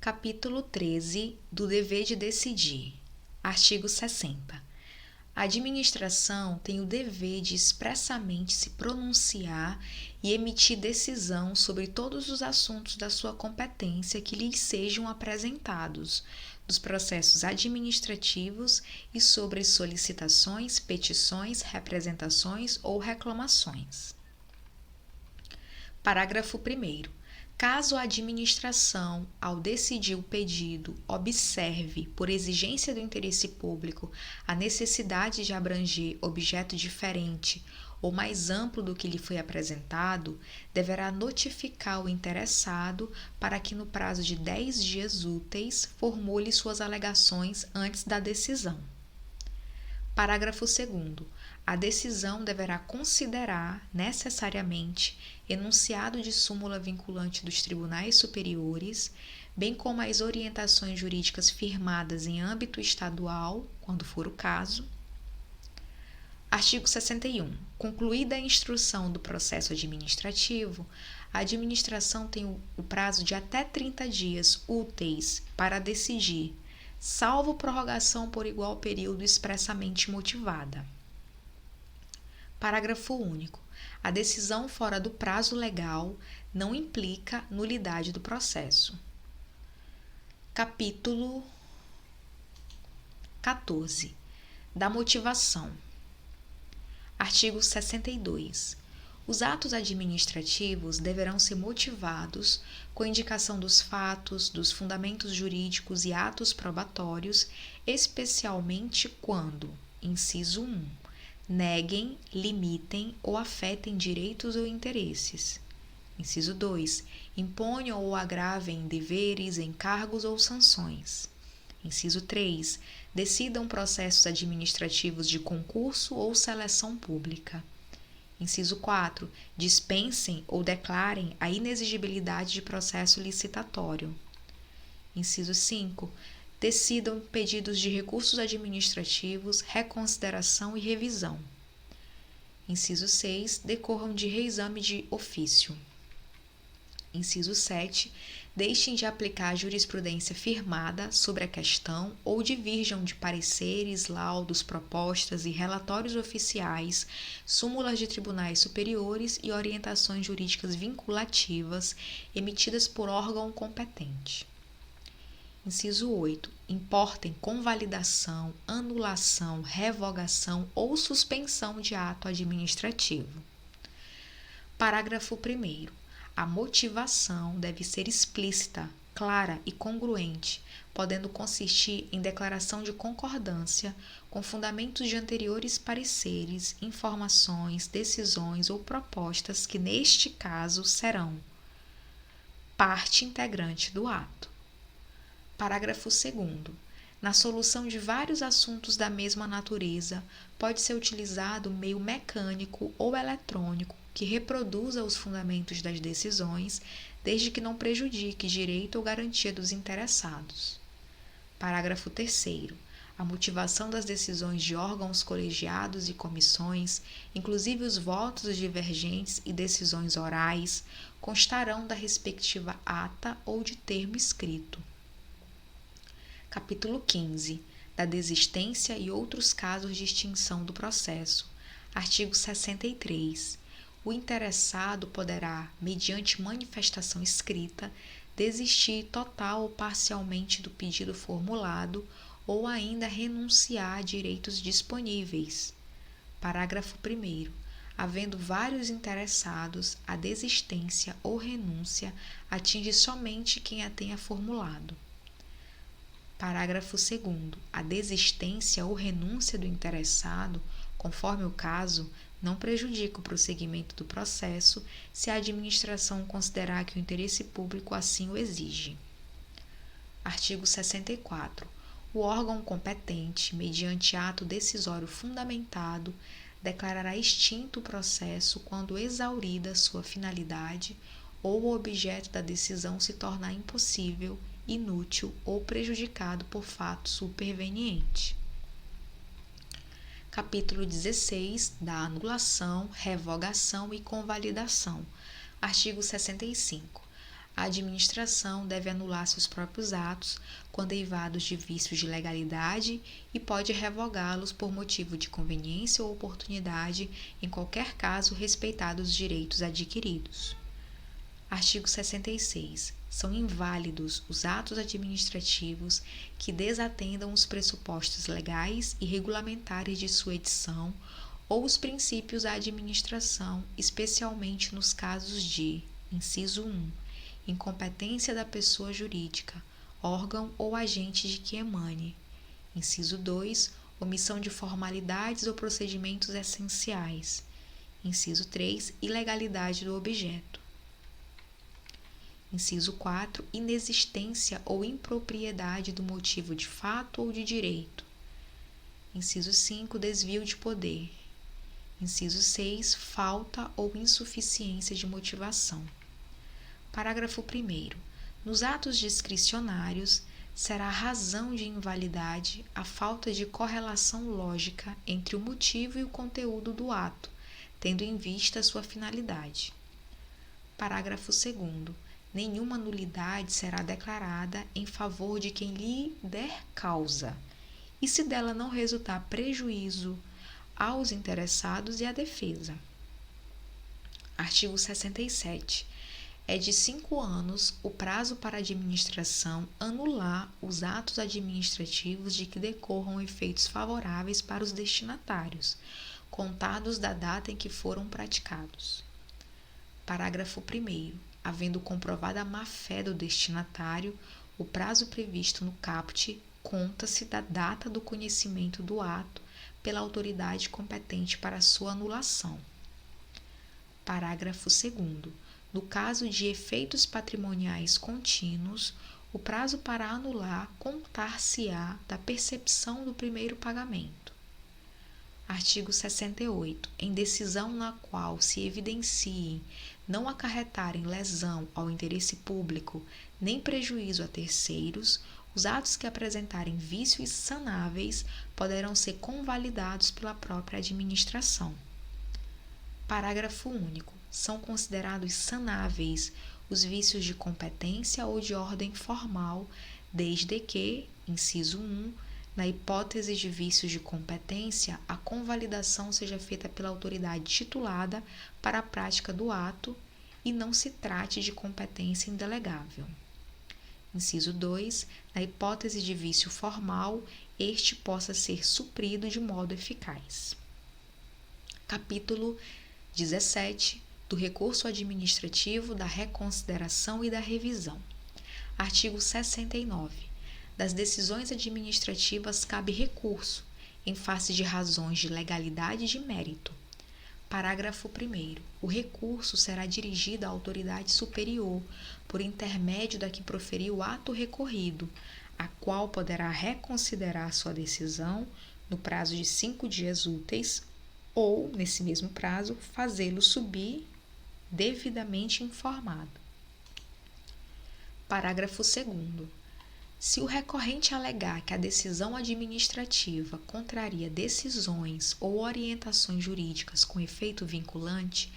Capítulo 13 do dever de decidir. Artigo 60. A administração tem o dever de expressamente se pronunciar e emitir decisão sobre todos os assuntos da sua competência que lhes sejam apresentados, dos processos administrativos e sobre solicitações, petições, representações ou reclamações. Parágrafo 1º. Caso a administração, ao decidir o pedido, observe, por exigência do interesse público, a necessidade de abranger objeto diferente ou mais amplo do que lhe foi apresentado, deverá notificar o interessado para que, no prazo de 10 dias úteis, formule suas alegações antes da decisão. Parágrafo 2º. A decisão deverá considerar, necessariamente, enunciado de súmula vinculante dos tribunais superiores, bem como as orientações jurídicas firmadas em âmbito estadual, quando for o caso. Artigo 61. Concluída a instrução do processo administrativo, a administração tem o prazo de até 30 dias úteis para decidir, salvo prorrogação por igual período expressamente motivada. Parágrafo único. A decisão fora do prazo legal não implica nulidade do processo. Capítulo 14. Da motivação. Artigo 62. Os atos administrativos deverão ser motivados com indicação dos fatos, dos fundamentos jurídicos e atos probatórios, especialmente quando, inciso 1, neguem, limitem ou afetem direitos ou interesses. Inciso 2. Imponham ou agravem deveres, encargos ou sanções. Inciso 3. Decidam processos administrativos de concurso ou seleção pública. Inciso 4. Dispensem ou declarem a inexigibilidade de processo licitatório. Inciso 5. Decidam pedidos de recursos administrativos, reconsideração e revisão. Inciso 6. Decorram de reexame de ofício. Inciso 7. Deixem de aplicar a jurisprudência firmada sobre a questão ou divirjam de pareceres, laudos, propostas e relatórios oficiais, súmulas de tribunais superiores e orientações jurídicas vinculativas emitidas por órgão competente. Inciso 8. Importem convalidação, anulação, revogação ou suspensão de ato administrativo. Parágrafo 1º. A motivação deve ser explícita, clara e congruente, podendo consistir em declaração de concordância com fundamentos de anteriores pareceres, informações, decisões ou propostas que, neste caso, serão parte integrante do ato. Parágrafo 2º. Na solução de vários assuntos da mesma natureza, pode ser utilizado meio mecânico ou eletrônico que reproduza os fundamentos das decisões, desde que não prejudique direito ou garantia dos interessados. Parágrafo 3º. A motivação das decisões de órgãos colegiados e comissões, inclusive os votos divergentes e decisões orais, constarão da respectiva ata ou de termo escrito. Capítulo 15. Da desistência e outros casos de extinção do processo. Artigo 63. O interessado poderá, mediante manifestação escrita, desistir total ou parcialmente do pedido formulado ou ainda renunciar a direitos disponíveis. Parágrafo 1º. Havendo vários interessados, a desistência ou renúncia atinge somente quem a tenha formulado. Parágrafo 2º. A desistência ou renúncia do interessado, conforme o caso, não prejudica o prosseguimento do processo se a administração considerar que o interesse público assim o exige. Artigo 64. O órgão competente, mediante ato decisório fundamentado, declarará extinto o processo quando exaurida sua finalidade ou o objeto da decisão se tornar impossível, inútil ou prejudicado por fato superveniente. Capítulo 16. Da anulação, revogação e convalidação. Artigo 65. A administração deve anular seus próprios atos quando derivados de vícios de legalidade e pode revogá-los por motivo de conveniência ou oportunidade, em qualquer caso respeitados os direitos adquiridos. Artigo 66. São inválidos os atos administrativos que desatendam os pressupostos legais e regulamentares de sua edição ou os princípios da administração, especialmente nos casos de: inciso 1. Incompetência da pessoa jurídica, órgão ou agente de que emane. Inciso 2. Omissão de formalidades ou procedimentos essenciais. Inciso 3. Ilegalidade do objeto. Inciso 4. Inexistência ou impropriedade do motivo de fato ou de direito. Inciso 5. Desvio de poder. Inciso 6. Falta ou insuficiência de motivação. Parágrafo 1º. Nos atos discricionários, será razão de invalidade a falta de correlação lógica entre o motivo e o conteúdo do ato, tendo em vista sua finalidade. Parágrafo 2º. Nenhuma nulidade será declarada em favor de quem lhe der causa, e se dela não resultar prejuízo aos interessados e à defesa. Artigo 67. É de 5 anos o prazo para a administração anular os atos administrativos de que decorram efeitos favoráveis para os destinatários, contados da data em que foram praticados. Parágrafo 1º. Havendo comprovada a má-fé do destinatário, o prazo previsto no caput conta-se da data do conhecimento do ato pela autoridade competente para sua anulação. Parágrafo 2º. No caso de efeitos patrimoniais contínuos, o prazo para anular contar-se-á da percepção do primeiro pagamento. Artigo 68. Em decisão na qual se evidenciem não acarretarem lesão ao interesse público nem prejuízo a terceiros, os atos que apresentarem vícios sanáveis poderão ser convalidados pela própria administração. Parágrafo único. São considerados sanáveis os vícios de competência ou de ordem formal, desde que, inciso 1, na hipótese de vícios de competência, a convalidação seja feita pela autoridade titulada para a prática do ato e não se trate de competência indelegável. Inciso 2. Na hipótese de vício formal, este possa ser suprido de modo eficaz. Capítulo 17. Do recurso administrativo, da reconsideração e da revisão. Artigo 69. Das decisões administrativas cabe recurso, em face de razões de legalidade e de mérito. Parágrafo 1º. O recurso será dirigido à autoridade superior, por intermédio da que proferiu o ato recorrido, a qual poderá reconsiderar sua decisão no prazo de 5 dias úteis, ou, nesse mesmo prazo, fazê-lo subir devidamente informado. Parágrafo 2º. Se o recorrente alegar que a decisão administrativa contraria decisões ou orientações jurídicas com efeito vinculante,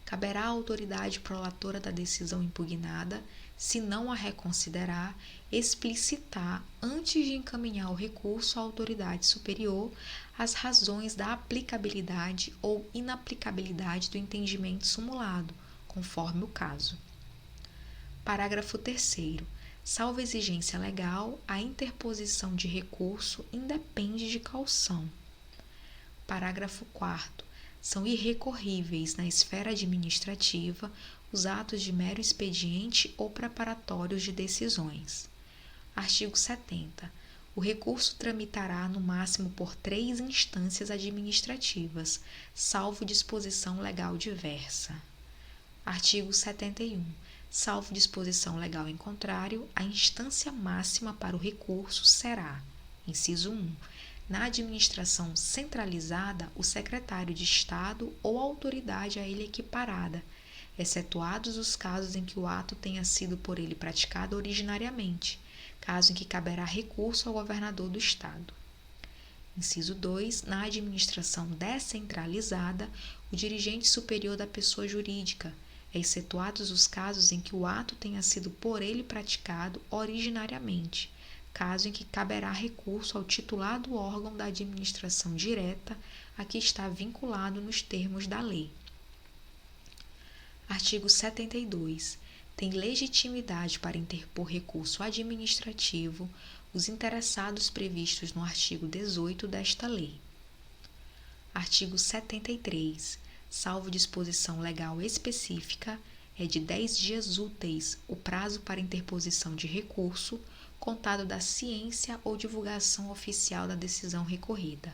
caberá à autoridade prolatora da decisão impugnada, se não a reconsiderar, explicitar, antes de encaminhar o recurso à autoridade superior, as razões da aplicabilidade ou inaplicabilidade do entendimento sumulado, conforme o caso. Parágrafo 3º. Salvo exigência legal, a interposição de recurso independe de caução. Parágrafo 4º. São irrecorríveis na esfera administrativa os atos de mero expediente ou preparatórios de decisões. Artigo 70. O recurso tramitará no máximo por 3 instâncias administrativas, salvo disposição legal diversa. Artigo 71. Salvo disposição legal em contrário, a instância máxima para o recurso será: inciso 1. Na administração centralizada, o secretário de Estado ou autoridade a ele equiparada, excetuados os casos em que o ato tenha sido por ele praticado originariamente, caso em que caberá recurso ao governador do Estado. Inciso 2. Na administração descentralizada, o dirigente superior da pessoa jurídica, excetuados os casos em que o ato tenha sido por ele praticado originariamente, caso em que caberá recurso ao titular do órgão da administração direta a que está vinculado nos termos da lei. Artigo 72. Tem legitimidade para interpor recurso administrativo os interessados previstos no artigo 18 desta lei. Artigo 73. Salvo disposição legal específica, é de 10 dias úteis o prazo para interposição de recurso, contado da ciência ou divulgação oficial da decisão recorrida.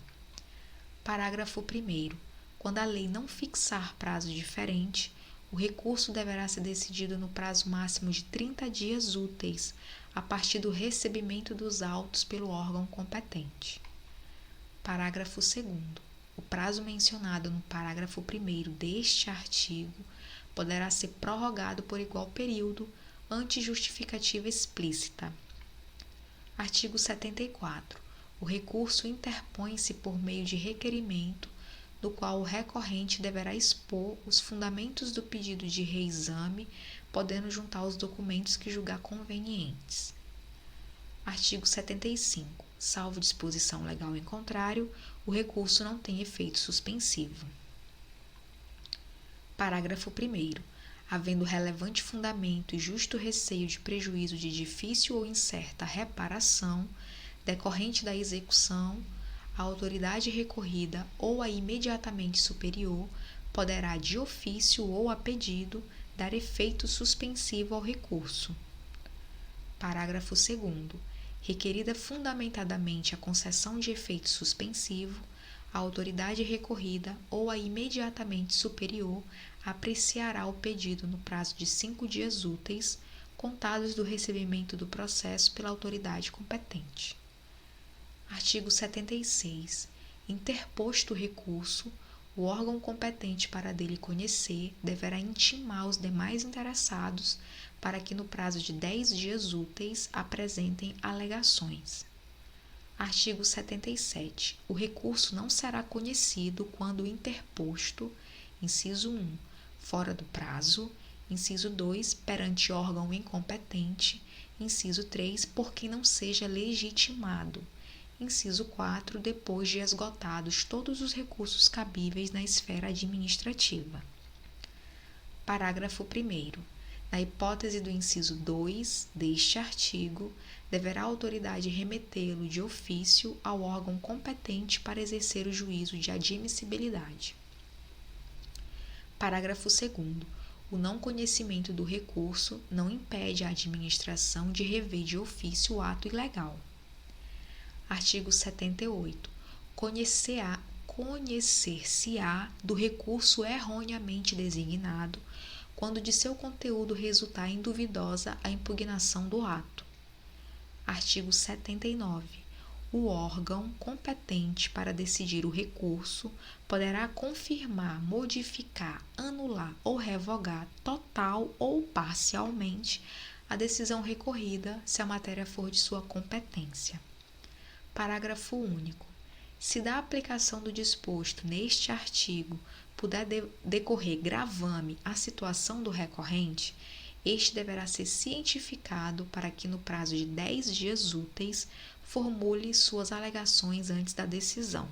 Parágrafo 1º. Quando a lei não fixar prazo diferente, o recurso deverá ser decidido no prazo máximo de 30 dias úteis, a partir do recebimento dos autos pelo órgão competente. Parágrafo 2º. O prazo mencionado no parágrafo 1º deste artigo poderá ser prorrogado por igual período, ante justificativa explícita. Artigo 74. O recurso interpõe-se por meio de requerimento, no qual o recorrente deverá expor os fundamentos do pedido de reexame, podendo juntar os documentos que julgar convenientes. Artigo 75. Salvo disposição legal em contrário, o recurso não tem efeito suspensivo. Parágrafo 1º. Havendo relevante fundamento e justo receio de prejuízo de difícil ou incerta reparação, decorrente da execução, a autoridade recorrida ou a imediatamente superior poderá, de ofício ou a pedido, dar efeito suspensivo ao recurso. Parágrafo 2º. Requerida fundamentadamente a concessão de efeito suspensivo, a autoridade recorrida ou a imediatamente superior apreciará o pedido no prazo de 5 dias úteis, contados do recebimento do processo pela autoridade competente. Artigo 76. Interposto o recurso, o órgão competente para dele conhecer deverá intimar os demais interessados para que no prazo de 10 dias úteis apresentem alegações. Artigo 77. O recurso não será conhecido quando interposto, inciso 1, fora do prazo, inciso 2, perante órgão incompetente, inciso 3, por quem não seja legitimado, inciso 4, depois de esgotados todos os recursos cabíveis na esfera administrativa. Parágrafo 1º. Na hipótese do inciso 2 deste artigo, deverá a autoridade remetê-lo de ofício ao órgão competente para exercer o juízo de admissibilidade. Parágrafo 2º. O não conhecimento do recurso não impede a administração de rever de ofício o ato ilegal. Artigo 78. Conhecer-se-á do recurso erroneamente designado, quando de seu conteúdo resultar induvidosa a impugnação do ato. Artigo 79. O órgão competente para decidir o recurso poderá confirmar, modificar, anular ou revogar total ou parcialmente a decisão recorrida, se a matéria for de sua competência. Parágrafo único. Se da aplicação do disposto neste artigo puder decorrer gravame à situação do recorrente, este deverá ser cientificado para que, no prazo de 10 dias úteis, formule suas alegações antes da decisão.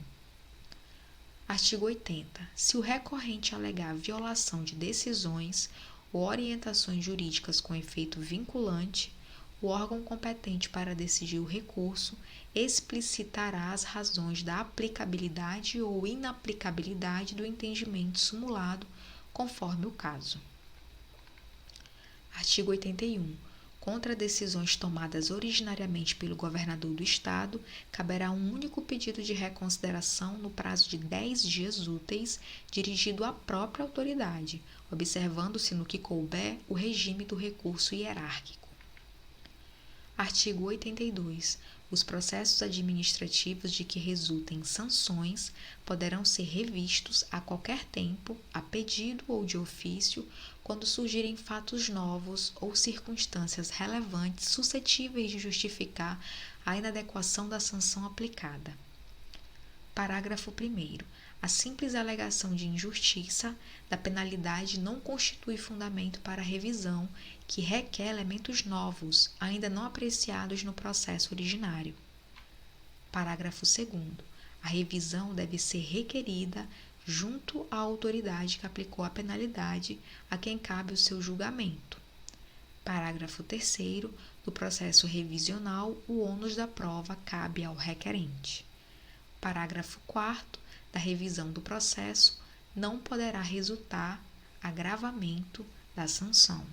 Artigo 80. Se o recorrente alegar violação de decisões ou orientações jurídicas com efeito vinculante, o órgão competente para decidir o recurso explicitará as razões da aplicabilidade ou inaplicabilidade do entendimento simulado, conforme o caso. Artigo 81. Contra decisões tomadas originariamente pelo governador do Estado, caberá um único pedido de reconsideração no prazo de 10 dias úteis, dirigido à própria autoridade, observando-se no que couber o regime do recurso hierárquico. Artigo 82. Os processos administrativos de que resultem sanções poderão ser revistos a qualquer tempo, a pedido ou de ofício, quando surgirem fatos novos ou circunstâncias relevantes suscetíveis de justificar a inadequação da sanção aplicada. Parágrafo 1º. A simples alegação de injustiça da penalidade não constitui fundamento para a revisão, que requer elementos novos, ainda não apreciados no processo originário. Parágrafo 2º. A revisão deve ser requerida junto à autoridade que aplicou a penalidade a quem cabe o seu julgamento. Parágrafo 3º. No processo revisional, o ônus da prova cabe ao requerente. Parágrafo 4º. Da revisão do processo não poderá resultar agravamento da sanção.